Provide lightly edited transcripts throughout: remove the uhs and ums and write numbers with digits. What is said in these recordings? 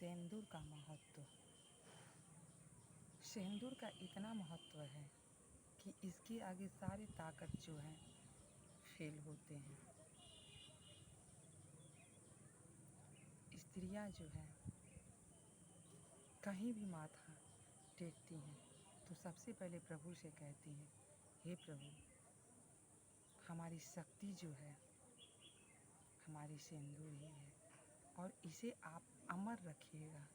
सेंदूर का महत्व। सेंदूर का इतना महत्व है कि इसके आगे सारी ताकत जो है फेल होते हैं। स्त्रियां जो है कहीं भी माथा टेकती हैं तो सबसे पहले प्रभु से कहती हैं, हे प्रभु, हमारी शक्ति जो है हमारी सेंदूर ही है और इसे आप अमर रखिएगा,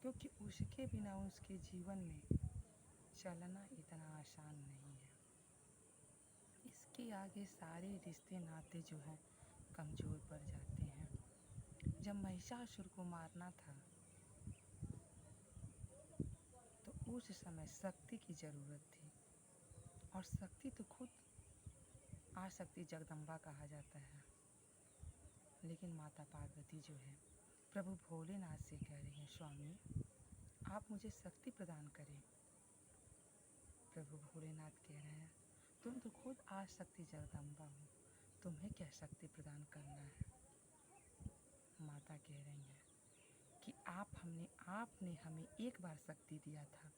क्योंकि उसके बिना उसके जीवन में चलना इतना आसान नहीं है। इसके आगे सारे रिश्ते नाते जो हैं कमज़ोर पड़ जाते हैं। जब महिषासुर को मारना था तो उस समय शक्ति की ज़रूरत थी, और शक्ति तो खुद आशक्ति जगदम्बा कहा जाता है। लेकिन माता पार्वती जो है प्रभु भोलेनाथ से कह रही हैं, स्वामी आप मुझे शक्ति प्रदान करें। प्रभु भोलेनाथ कह रहे हैं, तुम तो खुद आशक्ति जगदम्बा हो, तुम्हें क्या शक्ति प्रदान करना है। माता कह रही हैं कि आपने हमें एक बार शक्ति दिया था,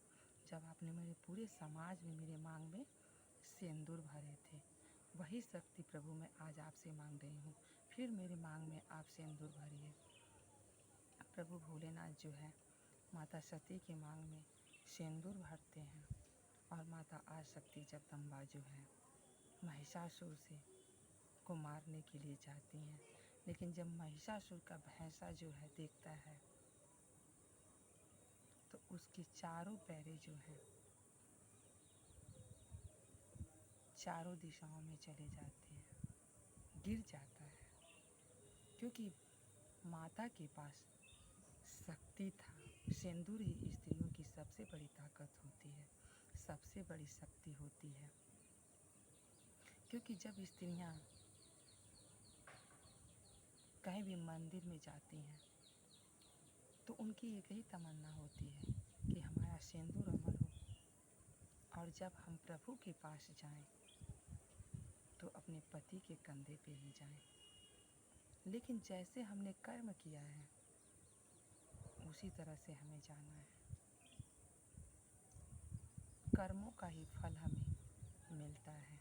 जब आपने मेरे पूरे समाज में मेरे मांग में सिंदूर भरे थे। वही शक्ति प्रभु मैं आज आपसे मांग रही हूँ, फिर मेरे मांग में आप सिंदूर भरिए। प्रभु भोलेनाथ जो है माता सती की मांग में सिंदूर भरते हैं और माता आशक्ति जगदम्बा जो है महिषासुर को मारने के लिए जाती हैं। लेकिन जब महिषासुर का भैंसा जो है देखता है तो उसकी चारों पैरें जो हैं चारों दिशाओं में चले जाते हैं, गिर जाता है, क्योंकि माता के पास शक्ति था। सिंदूर ही स्त्रियों की सबसे बड़ी ताकत होती है, सबसे बड़ी शक्ति होती है। क्योंकि जब स्त्रियां कहीं भी मंदिर में जाती हैं तो उनकी एक ही तमन्ना होती है कि हमारा सिंदूर अमर हो, और जब हम प्रभु के पास जाएं तो अपने पति के कंधे पे ही जाएं। लेकिन जैसे हमने कर्म किया है उसी तरह से हमें जाना है। कर्मों का ही फल हमें मिलता है।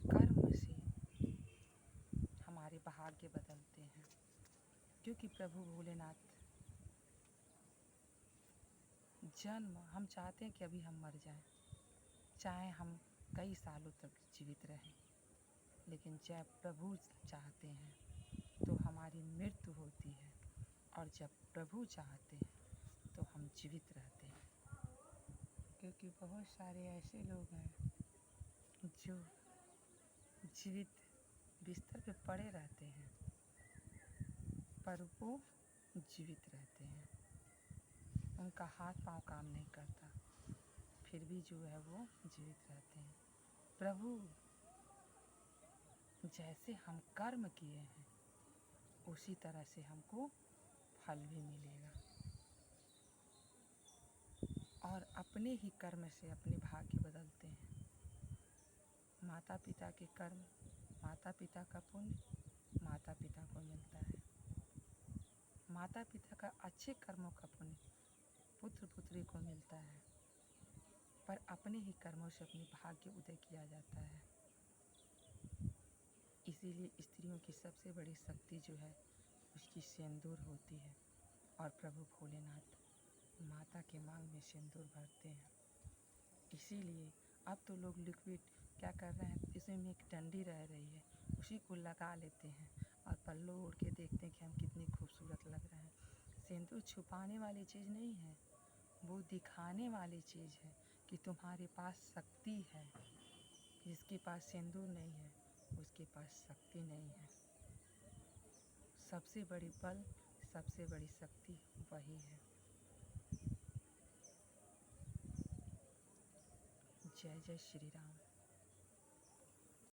कर्म से हमारे भाग्य बदलते हैं, क्योंकि प्रभु भोलेनाथ जन्म हम चाहते हैं कि अभी हम मर जाएं, चाहे हम कई सालों तक जीवित रहें, लेकिन जब प्रभु चाहते हैं तो हमारी मृत्यु होती है, और जब प्रभु चाहते हैं तो हम जीवित रहते हैं। क्योंकि बहुत सारे ऐसे लोग हैं जो जीवित बिस्तर पे पड़े रहते हैं पर वो जीवित रहते हैं, उनका हाथ पांव काम नहीं करता, फिर भी जो है वो जीवित रहते हैं। प्रभु जैसे हम कर्म किए हैं उसी तरह से हमको फल भी मिलेगा, और अपने ही कर्म से अपने भाग्य बदलते हैं। माता पिता के कर्म, माता पिता का पुण्य माता पिता को मिलता है। माता पिता का अच्छे कर्मों का पुण्य पुत्र पुत्री को मिलता है, पर अपने ही कर्मों से अपनी भाग्य उदय किया जाता है। इसीलिए स्त्रियों की सबसे बड़ी शक्ति जो है उसकी सिंदूर होती है, और प्रभु भोलेनाथ माता के मांग में सिंदूर भरते हैं। इसीलिए अब तो लोग लिक्विड क्या कर रहे हैं, इसमें एक डंडी रह रही है उसी को लगा लेते हैं और पल्लू ओढ़ के देखते हैं कि हम कितनी खूबसूरत लग रहे हैं। सिंदूर छुपाने वाली चीज़ नहीं है, वो दिखाने वाली चीज़ है कि तुम्हारे पास शक्ति है। जिसके पास सिंदूर नहीं है उसके पास शक्ति नहीं है। सबसे बड़ी बल, सबसे बड़ी शक्ति वही है। जय जय श्री राम।